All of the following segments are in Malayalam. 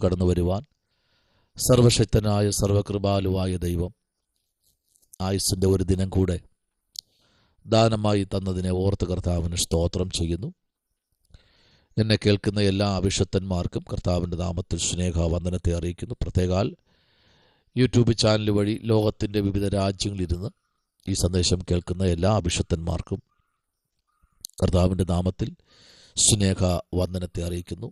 കടന്നു വരുവാൻ സർവശക്തനായ സർവകൃപാലുവായ ദൈവം ആയുസ്സിൻ്റെ ഒരു ദിനം കൂടെ ദാനമായി തന്നതിനെ ഓർത്ത് കർത്താവിന് സ്തോത്രം ചെയ്യുന്നു. എന്നെ കേൾക്കുന്ന എല്ലാ അഭിഷക്തന്മാർക്കും കർത്താവിൻ്റെ നാമത്തിൽ സ്നേഹവന്ദനത്തെ അറിയിക്കുന്നു. പ്രത്യേകാൽ യൂട്യൂബ് ചാനൽ വഴി ലോകത്തിൻ്റെ വിവിധ രാജ്യങ്ങളിലിരുന്ന് ഈ സന്ദേശം കേൾക്കുന്ന എല്ലാ അഭിഷക്തന്മാർക്കും കർത്താവിൻ്റെ നാമത്തിൽ സ്നേഹവന്ദനത്തെ അറിയിക്കുന്നു.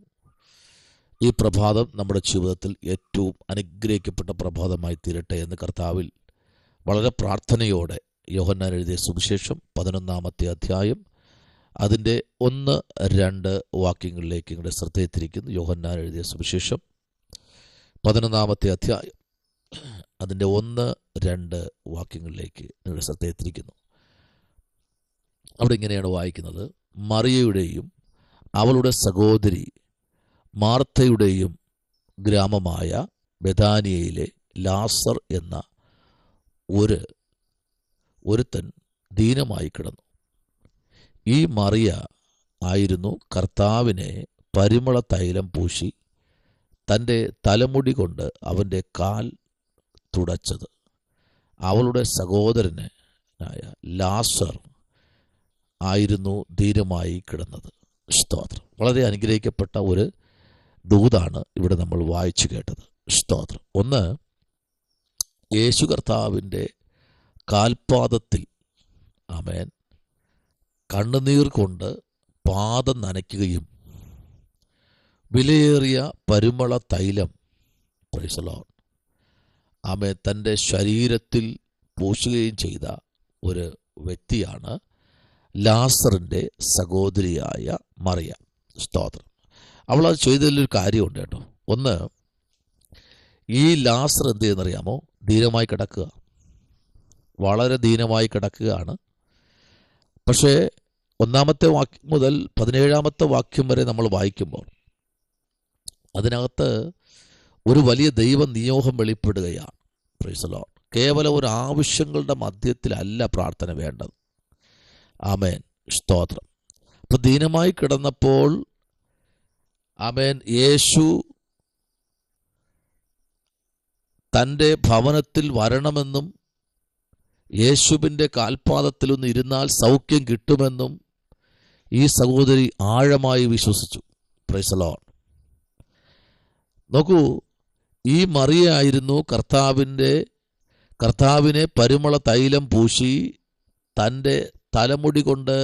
ഈ പ്രഭാതം നമ്മുടെ ജീവിതത്തിൽ ഏറ്റവും അനുഗ്രഹിക്കപ്പെട്ട പ്രഭാതമായി തീരട്ടെ എന്ന് കർത്താവിൽ വളരെ പ്രാർത്ഥനയോടെ യോഹന്നാൻ എഴുതിയ സുവിശേഷം 11-ാമത്തെ അധ്യായം അതിൻ്റെ 1-2 വാക്യങ്ങളിലേക്ക് നിങ്ങളുടെ ശ്രദ്ധയെത്തിരിക്കുന്നു. യോഹന്നാൻ എഴുതിയ സുവിശേഷം 11-ാമത്തെ അധ്യായം അതിൻ്റെ 1-2 വാക്യങ്ങളിലേക്ക് നിങ്ങളുടെ ശ്രദ്ധയെത്തിരിക്കുന്നു. അവിടെ ഇങ്ങനെയാണ് വായിക്കുന്നത്: മറിയയുടെയും അവളുടെ സഹോദരി മാർത്തയുടെയും ഗ്രാമമായ ബെഥാനിയയിലെ ലാസർ എന്ന ഒരുത്തൻ ദീനമായി കിടന്നു. ഈ മറിയ ആയിരുന്നു കർത്താവിനെ പരിമള തൈലം പൂശി തൻ്റെ തലമുടി കൊണ്ട് അവൻ്റെ കാൽ തുടച്ചത്. അവളുടെ സഹോദരനായ ലാസർ ആയിരുന്നു ദീനമായി കിടന്നത്. സ്തോത്രം. വളരെ അനുഗ്രഹിക്കപ്പെട്ട ഒരു ദൂതാണ് ഇവിടെ നമ്മൾ വായിച്ചു കേട്ടത്. സ്തോത്രം. ഒന്ന്, യേശു കർത്താവിൻ്റെ കാൽപാദത്തിൽ ആമേൻ കണ്ണുനീർ കൊണ്ട് പാദം നനയ്ക്കുകയും വിലയേറിയ പരിമള തൈലം പ്രൈസ് ദി ലോർഡ് ആമേൻ തൻ്റെ ശരീരത്തിൽ പൂശുകയും ചെയ്ത ഒരു വ്യക്തിയാണ് ലാസറിൻ്റെ സഹോദരിയായ മറിയ. സ്തോത്രം. അവളത് ചെയ്തതിലൊരു കാര്യമുണ്ട് കേട്ടോ. ഒന്ന്, ഈ ലാസർ എന്ത് ചെയ്യുന്നറിയാമോ? ദീനമായി കിടക്കുക, വളരെ ദീനമായി കിടക്കുകയാണ്. പക്ഷേ 1-ാമത്തെ വാക്യം മുതൽ 17-ാമത്തെ വാക്യം വരെ നമ്മൾ വായിക്കുമ്പോൾ അതിനകത്ത് ഒരു വലിയ ദൈവ നിയോഗം വെളിപ്പെടുകയാണ്. Price the Lord. കേവലം ഒരു ആവശ്യങ്ങളുടെ മധ്യത്തിലല്ല പ്രാർത്ഥന വേണ്ടത്. ആമേൻ. സ്തോത്രം. അപ്പോൾ ദീനമായി കിടന്നപ്പോൾ ആമേൻ യേശു തൻ്റെ ഭവനത്തിൽ വരണമെന്നും യേശുവിൻ്റെ കാൽപാദത്തിലൊന്ന് ഇരുന്നാൽ സൗഖ്യം കിട്ടുമെന്നും ഈ സഹോദരി ആഴമായി വിശ്വസിച്ചു. Price the Lord. നോക്കൂ, ഈ മറിയയായിരുന്നു കർത്താവിനെ പരിമള തൈലം പൂശി തൻ്റെ തലമുടി കൊണ്ട്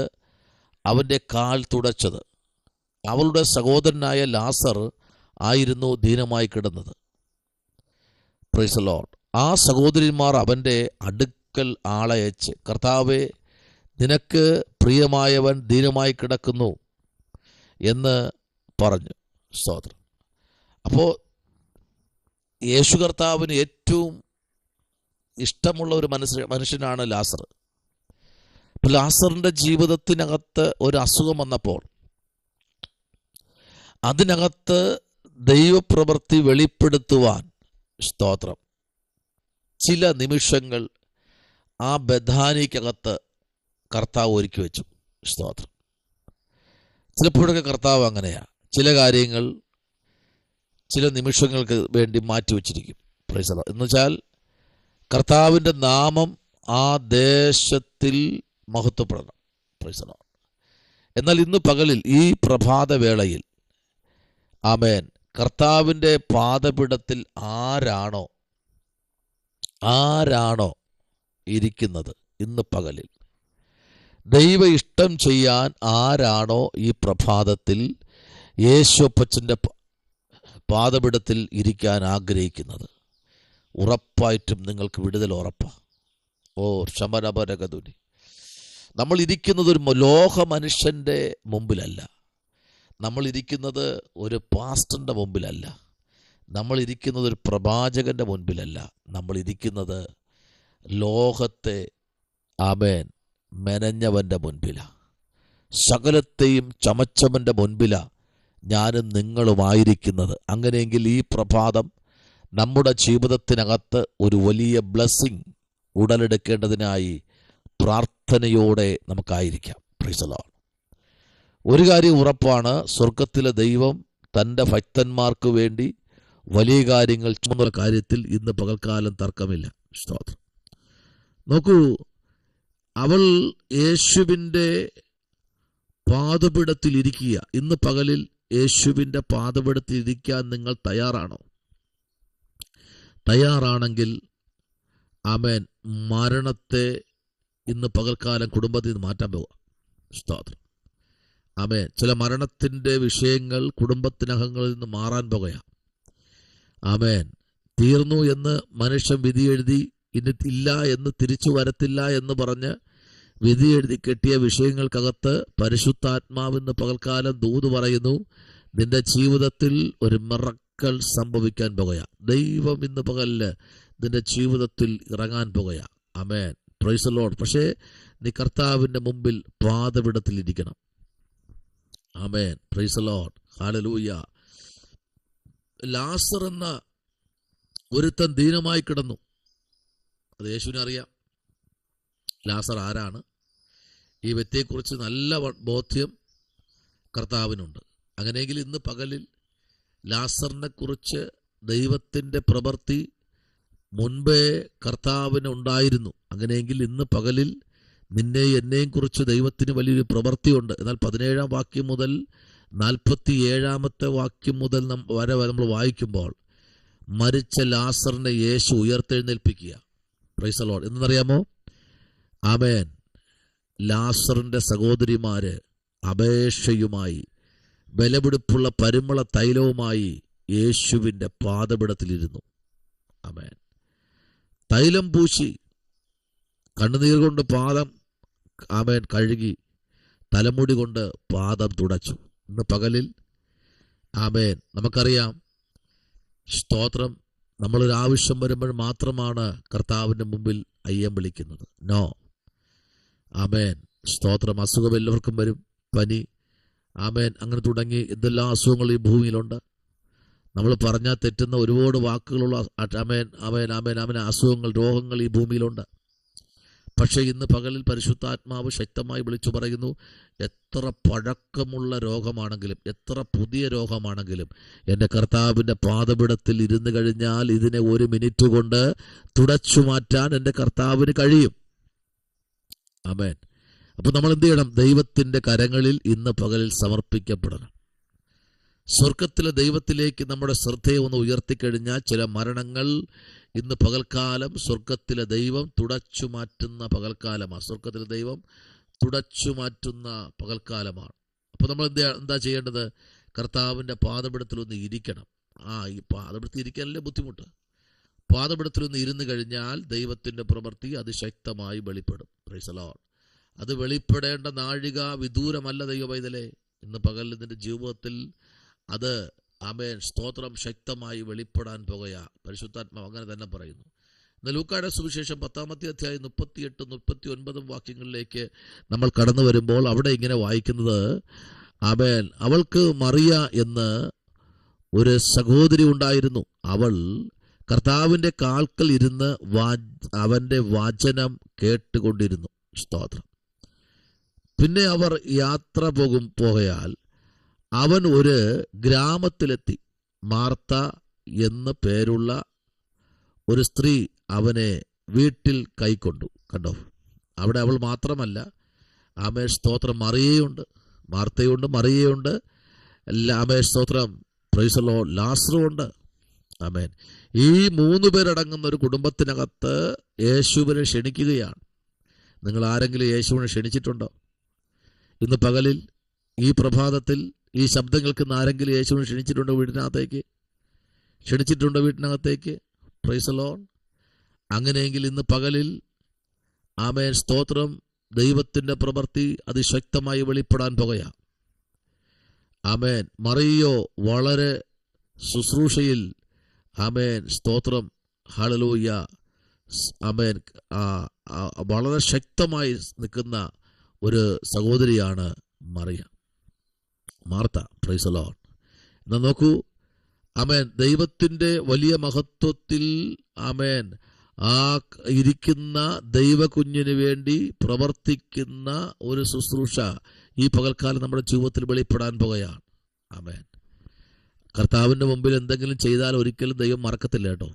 അവൻ്റെ കാൽ തുടച്ചത്. അവളുടെ സഹോദരനായ ലാസർ ആയിരുന്നു ദീനമായി കിടന്നത്. Price the Lord. ആ സഹോദരിമാർ അവൻ്റെ അടുക്കൽ ആളയച്ച്, കർത്താവേ, നിനക്ക് പ്രിയമായവൻ ദീനമായി കിടക്കുന്നു എന്ന് പറഞ്ഞു. സ്തോത്രം. അപ്പോൾ യേശു കർത്താവിന് ഏറ്റവും ഇഷ്ടമുള്ള ഒരു മനുഷ്യനാണ് ലാസർ. അപ്പോൾ ലാസറിൻ്റെ ജീവിതത്തിനകത്ത് ഒരു അസുഖം വന്നപ്പോൾ അതിനകത്ത് ദൈവപ്രവൃത്തി വെളിപ്പെടുത്തുവാൻ സ്തോത്രം ചില നിമിഷങ്ങൾ ആ ബഥാനിക്കകത്ത് കർത്താവ് ഒരുക്കി വെച്ചു. സ്തോത്രം. ചിലപ്പോഴൊക്കെ കർത്താവ് അങ്ങനെയാണ്, ചില കാര്യങ്ങൾ ചില നിമിഷങ്ങൾക്ക് വേണ്ടി മാറ്റിവെച്ചിരിക്കും. Price the Lord. എന്നുവെച്ചാൽ കർത്താവിൻ്റെ നാമം ആ ദേശത്തിൽ മഹത്വപ്പെടണം. Price the lord. എന്നാൽ ഇന്ന് പകലിൽ ഈ പ്രഭാതവേളയിൽ ആമേൻ കർത്താവിൻ്റെ പാദപീഠത്തിൽ ആരാണോ ഇരിക്കുന്നത്, ഇന്ന് പകലിൽ ദൈവ ഇഷ്ടം ചെയ്യാൻ ആരാണോ ഈ പ്രഭാതത്തിൽ യേശുപ്പച്ചൻ്റെ പാദപീഠത്തിൽ ഇരിക്കാൻ ആഗ്രഹിക്കുന്നത്, ഉറപ്പായിട്ടും നിങ്ങൾക്ക് വിടുതൽ ഉറപ്പാണ്. ഓ ശമരപരകതുനി. നമ്മൾ ഇരിക്കുന്നത് ഒരു ലോക മനുഷ്യൻ്റെ മുമ്പിലല്ല, നമ്മൾ ഇരിക്കുന്നത് ഒരു പാസ്റ്ററിൻ്റെ മുമ്പിലല്ല, നമ്മൾ ഇരിക്കുന്നത് ഒരു പ്രവാചകൻ്റെ മുൻപിലല്ല, നമ്മൾ ഇരിക്കുന്നത് ലോകത്തെ ആമേൻ മെനഞ്ഞവൻ്റെ മുൻപിലാണ്, സകലത്തെയും ചമച്ചവൻ്റെ മുൻപിലാണ് ഞാനും നിങ്ങളുമായിരിക്കുന്നത്. അങ്ങനെയെങ്കിൽ ഈ പ്രഭാതം നമ്മുടെ ജീവിതത്തിനകത്ത് ഒരു വലിയ ബ്ലെസ്സിങ് ഉടലെടുക്കേണ്ടതിനായി പ്രാർത്ഥനയോടെ നമുക്കായിരിക്കാം. Price the Lord. ഒരു കാര്യം ഉറപ്പാണ്, സ്വർഗത്തിലെ ദൈവം തൻ്റെ ഭക്തന്മാർക്ക് വേണ്ടി വലിയ കാര്യങ്ങൾ ചുമന്ന കാര്യത്തിൽ ഇന്ന് പകൽക്കാലം തർക്കമില്ല. സ്തോത്രം. നോക്കൂ, അവൾ യേശുവിൻ്റെ പാദപീഠത്തിൽ ഇരിക്കുക. ഇന്ന് പകലിൽ യേശുവിൻ്റെ പാദപീഠത്തിൽ ഇരിക്കാൻ നിങ്ങൾ തയ്യാറാണോ? തയ്യാറാണെങ്കിൽ ആമേൻ, മരണത്തെ ഇന്ന് പകൽക്കാലം കുടുംബത്തിൽ നിന്ന് മാറ്റാൻ പോവുക. സ്തോത്രം. ആമേൻ. ചില മരണത്തിൻ്റെ വിഷയങ്ങൾ കുടുംബത്തിനകങ്ങളിൽ നിന്ന് മാറാൻ പോകുകയാണ്. ആമേൻ. തീർന്നു എന്ന് മനുഷ്യൻ വിധി എഴുതി, ഇനി ഇല്ല എന്ന് തിരിച്ചു വരത്തില്ല എന്ന് പറഞ്ഞ് വിധി എഴുതി കെട്ടിയ വിഷയങ്ങൾക്കകത്ത് പരിശുദ്ധാത്മാവിന്ന് പകൽക്കാലം ദൂത് പറയുന്നു, നിന്റെ ജീവിതത്തിൽ ഒരു മിറക്കൽ സംഭവിക്കാൻ പോകുകയാണ്. ദൈവം ഇന്ന് പകലില് നിന്റെ ജീവിതത്തിൽ ഇറങ്ങാൻ പോകുകയാണ്. ആമേൻ. Praise the lord. പക്ഷേ നീ കർത്താവിൻ്റെ മുമ്പിൽ പാദപീഠത്തിലിരിക്കണം. ആമേൻ. Praise the lord. ഹല്ലേലൂയ. ലാസർ എന്ന ഒരുത്തൻ ദീനമായി കിടന്നു. അത് യേശുവിനെ അറിയാം. ലാസർ ആരാണ്? ഈ വ്യക്തിയെക്കുറിച്ച് നല്ല ബോധ്യം കർത്താവിനുണ്ട്. അങ്ങനെയെങ്കിൽ ഇന്ന് പകലിൽ ലാസറിനെ കുറിച്ച് ദൈവത്തിൻ്റെ പ്രവൃത്തി മുൻപേ കർത്താവിന് ഉണ്ടായിരുന്നു. അങ്ങനെയെങ്കിൽ ഇന്ന് പകലിൽ നിന്നെ എന്നെയും കുറിച്ച് ദൈവത്തിന് വലിയൊരു പ്രവൃത്തിയുണ്ട്. എന്നാൽ 17-ാം വാക്യം മുതൽ 47-ാമത്തെ വാക്യം മുതൽ വരെ നമ്മൾ വായിക്കുമ്പോൾ മരിച്ച ലാസറിനെ യേശു ഉയർത്തെഴുന്നേൽപ്പിക്കുക. Praise the lord. എന്നറിയാമോ? ആമേൻ. ലാസറിൻ്റെ സഹോദരിമാര് അപേക്ഷയുമായി ബലപിടിപ്പുള്ള പരിമള തൈലവുമായി യേശുവിൻ്റെ പാദപീഠത്തിലിരുന്നു. ആമേൻ. തൈലം പൂശി കണ്ണുനീർ കൊണ്ട് പാദം ആമേൻ കഴുകി തലമുടി കൊണ്ട് പാദം തുടച്ചു. ഇന്ന് പകലിൽ ആമേൻ, നമുക്കറിയാം, സ്തോത്രം, നമ്മളൊരു ആവശ്യം വരുമ്പോൾ മാത്രമാണ് കർത്താവിൻ്റെ മുമ്പിൽ അയ്യം വിളിക്കുന്നത്. നോ. ആമേൻ. സ്തോത്രം. അസുഖം എല്ലാവർക്കും വരും. പനി, ആമേൻ, അങ്ങനെ തുടങ്ങി എന്തെല്ലാം അസുഖങ്ങൾ ഈ ഭൂമിയിലുണ്ട്. നമ്മൾ പറഞ്ഞാൽ തെറ്റുന്ന ഒരുപാട് വാക്കുകളുള്ള ആമേൻ ആമേൻ ആമേൻ ആമേൻ അസുഖങ്ങൾ, രോഗങ്ങൾ ഈ ഭൂമിയിലുണ്ട്. പക്ഷേ ഇന്ന് പകലിൽ പരിശുദ്ധാത്മാവ് ശക്തമായി വിളിച്ചു പറയുന്നു, എത്ര പഴക്കമുള്ള രോഗമാണെങ്കിലും എത്ര പുതിയ രോഗമാണെങ്കിലും എൻ്റെ കർത്താവിൻ്റെ പാദപീഠത്തിൽ ഇരുന്ന് കഴിഞ്ഞാൽ ഇതിനെ 1 മിനിറ്റ് കൊണ്ട് തുടച്ചു മാറ്റാൻ എൻ്റെ കർത്താവിന് കഴിയും. ആമേൻ. അപ്പോൾ നമ്മൾ എന്ത് ചെയ്യണം? ദൈവത്തിൻ്റെ കരങ്ങളിൽ ഇന്ന് പകലിൽ സമർപ്പിക്കപ്പെടണം. സ്വർഗത്തിലെ ദൈവത്തിലേക്ക് നമ്മുടെ ശ്രദ്ധയെ ഒന്ന് ഉയർത്തിക്കഴിഞ്ഞാൽ ചില മരണങ്ങൾ ഇന്ന് പകൽക്കാലം സ്വർഗത്തിലെ ദൈവം തുടച്ചു മാറ്റുന്ന പകൽക്കാലമാണ്. സ്വർഗത്തിലെ ദൈവം തുടച്ചു മാറ്റുന്ന പകൽക്കാലമാണ്. അപ്പോൾ നമ്മൾ എന്താ ചെയ്യേണ്ടത്? കർത്താവിൻ്റെ പാദപീഠത്തിലൊന്ന് ഇരിക്കണം. ഈ പാദപീഠത്തിൽ ഇരിക്കാനല്ലേ ബുദ്ധിമുട്ട്. പാദപീഠത്തിലൊന്ന് ഇരുന്ന് കഴിഞ്ഞാൽ ദൈവത്തിൻ്റെ പ്രവൃത്തി അതിശക്തമായി വെളിപ്പെടും. Praise the lord. അത് വെളിപ്പെടേണ്ട നാഴിക വിദൂരമല്ല ദൈവപൈതലേ. ഇന്ന് പകൽ നിന്റെ ജീവിതത്തിൽ അത് ആമേൻ സ്തോത്രം ശക്തമായി വെളിപ്പെടാൻ പോകുകയാ. പരിശുദ്ധാത്മാവ് അങ്ങനെ തന്നെ പറയുന്നു. എന്നാൽ ലൂക്കായുടെ സുവിശേഷം 10-ാമത്തെ അധ്യായം 38-39 വാക്യങ്ങളിലേക്ക് നമ്മൾ കടന്നു വരുമ്പോൾ അവിടെ ഇങ്ങനെ വായിക്കുന്നത്, ആമേൻ, അവൾക്ക് മറിയ എന്ന് ഒരു സഹോദരി ഉണ്ടായിരുന്നു. അവൾ കർത്താവിൻ്റെ കാൽക്കൽ ഇരുന്ന് അവൻ്റെ വചനം കേട്ടുകൊണ്ടിരുന്നു. സ്തോത്രം. പിന്നെ അവർ യാത്ര പോകയാൽ അവൻ ഒരു ഗ്രാമത്തിലെത്തി. മാർത്ത എന്ന് പേരുള്ള ഒരു സ്ത്രീ അവനെ വീട്ടിൽ കൈക്കൊണ്ടു. കണ്ടോ, അവിടെ അവൾ മാത്രമല്ല, ആമേൻ സ്തോത്രം, മറിയയുണ്ട്, മാർത്തയുണ്ട്, മറിയയുണ്ട്, ആമേൻ സ്തോത്രം, പ്രൈസ് ദി ലോർഡ്, ലാസറുണ്ട്. ആമേൻ. ഈ 3 പേരടങ്ങുന്ന ഒരു കുടുംബത്തിനകത്ത് യേശുവിനെ ക്ഷണിക്കുകയാണ്. നിങ്ങൾ ആരെങ്കിലും യേശുവിനെ ക്ഷണിച്ചിട്ടുണ്ടോ? ഇന്ന് പകലിൽ ഈ പ്രഭാതത്തിൽ ഈ ശബ്ദം കേൾക്കുന്ന ആരെങ്കിലും യേശുവിനെ ക്ഷണിച്ചിട്ടുണ്ടോ? ക്ഷണിച്ചിട്ടുണ്ടോ വീട്ടിനകത്തേക്ക്? Praise the lord. അങ്ങനെയെങ്കിൽ ഇന്ന് പകലിൽ ആമേൻ സ്തോത്രം, ദൈവത്തിൻ്റെ പ്രവൃത്തി അതിശക്തമായി വെളിപ്പെടാൻ പോകുകയാണ്. ആമേൻ. മറിയോ വളരെ ശുശ്രൂഷയിൽ ആമേൻ സ്തോത്രം, ഹല്ലേലൂയ, ആമേൻ, വളരെ ശക്തമായി നിൽക്കുന്ന ഒരു സഹോദരിയാണ് മറിയ, മാർത്ത. Praise the lord. എന്നാൽ നോക്കൂ, ആമേൻ, ദൈവത്തിൻ്റെ വലിയ മഹത്വത്തിൽ ആമേൻ ഇരിക്കുന്ന ദൈവകുഞ്ഞിന് വേണ്ടി പ്രവർത്തിക്കുന്ന ഒരു ശുശ്രൂഷ ഈ പകൽക്കാലം നമ്മുടെ ജീവിതത്തിൽ വെളിപ്പെടാൻ പോകുകയാണ്. ആമേൻ. കർത്താവിൻ്റെ മുമ്പിൽ എന്തെങ്കിലും ചെയ്താൽ ഒരിക്കലും ദൈവം മറക്കത്തില്ല കേട്ടോ.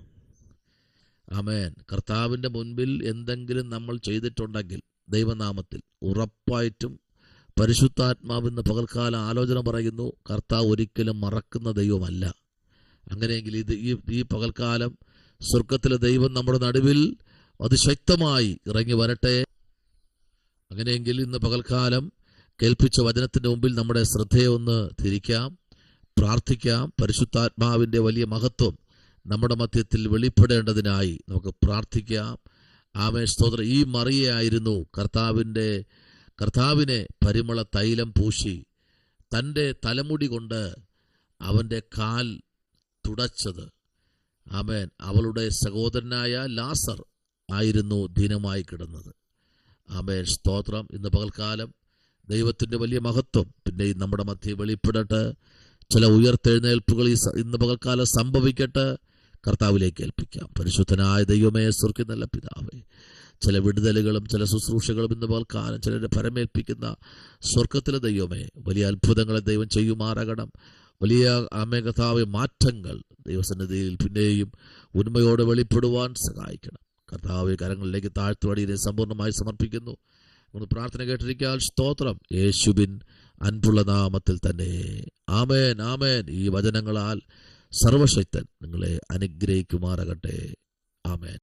ആമേൻ. കർത്താവിൻ്റെ മുൻപിൽ എന്തെങ്കിലും നമ്മൾ ചെയ്തിട്ടുണ്ടെങ്കിൽ ദൈവനാമത്തിൽ ഉറപ്പായിട്ടും പരിശുദ്ധാത്മാവെന്ന് പകൽക്കാല ആലോചന പറയുന്നു, കർത്താവ് ഒരിക്കലും മറക്കുന്ന ദൈവമല്ല. അങ്ങനെയെങ്കിൽ ഈ പകൽക്കാലം സ്വർഗത്തിലെ ദൈവം നമ്മുടെ നടുവിൽ അതിശക്തമായി ഇറങ്ങി വരട്ടെ. അങ്ങനെയെങ്കിൽ ഇന്ന് പകൽക്കാലം കേൾപ്പിച്ച വചനത്തിൻ്റെ മുമ്പിൽ നമ്മുടെ ശ്രദ്ധയെ ഒന്ന് തിരിക്കാം, പ്രാർത്ഥിക്കാം. പരിശുദ്ധാത്മാവിൻ്റെ വലിയ മഹത്വം നമ്മുടെ മധ്യത്തിൽ വെളിപ്പെടേണ്ടതിനായി നമുക്ക് പ്രാർത്ഥിക്കാം. ആമേൻ, സ്തോത്രം. ഈ മറിയയായിരുന്നു കർത്താവിനെ പരിമള തൈലം പൂശി തൻ്റെ തലമുടി കൊണ്ട് അവൻ്റെ കാൽ തുടച്ചത്. ആമേൻ. അവളുടെ സഹോദരനായ ലാസർ ആയിരുന്നു ദീനമായി കിടന്നത്. ആമേൻ, സ്തോത്രം. ഇന്ന് പകൽക്കാലം ദൈവത്തിൻ്റെ വലിയ മഹത്വം പിന്നെയും നമ്മുടെ മധ്യേ വെളിപ്പെടട്ടെ. ചില ഉയർത്തെഴുന്നേൽപ്പുകൾ ഇന്ന് പകൽക്കാലം സംഭവിക്കട്ടെ. കർത്താവിലേക്ക് ഏൽപ്പിക്കാം. പരിശുദ്ധനായ ദൈവമേ, സ്വർഗ്ഗ നല്ല പിതാവേ, ചില വിടുതലുകളും ചില ശുശ്രൂഷകളും ഇന്ന് പകൽക്കാലം ചിലരെ പരമേൽപ്പിക്കുന്ന സ്വർഗത്തിലെ ദൈവമേ, വലിയ അത്ഭുതങ്ങളെ ദൈവം ചെയ്യുമാറാകണം. വലിയ കർത്താവേ മാറ്റങ്ങൾ ദൈവസന്നിധിയിൽ പിന്നെയും ഉണ്മയോടെ വെളിപ്പെടുവാൻ സഹായിക്കണം. കർത്താവേ, കരങ്ങളിലേക്ക് താഴ്ത്തുവടിയെ സമ്പൂർണ്ണമായി സമർപ്പിക്കുന്നു. ഒന്ന് പ്രാർത്ഥന കേട്ടിരിക്കാൻ സ്തോത്രം. യേശുവിൻ അൻപുള്ള നാമത്തിൽ തന്നെ. ആമേൻ, ആമേൻ. ഈ വചനങ്ങളാൽ സർവശക്തൻ നിങ്ങളെ അനുഗ്രഹിക്കുമാറാകട്ടെ. ആമേൻ.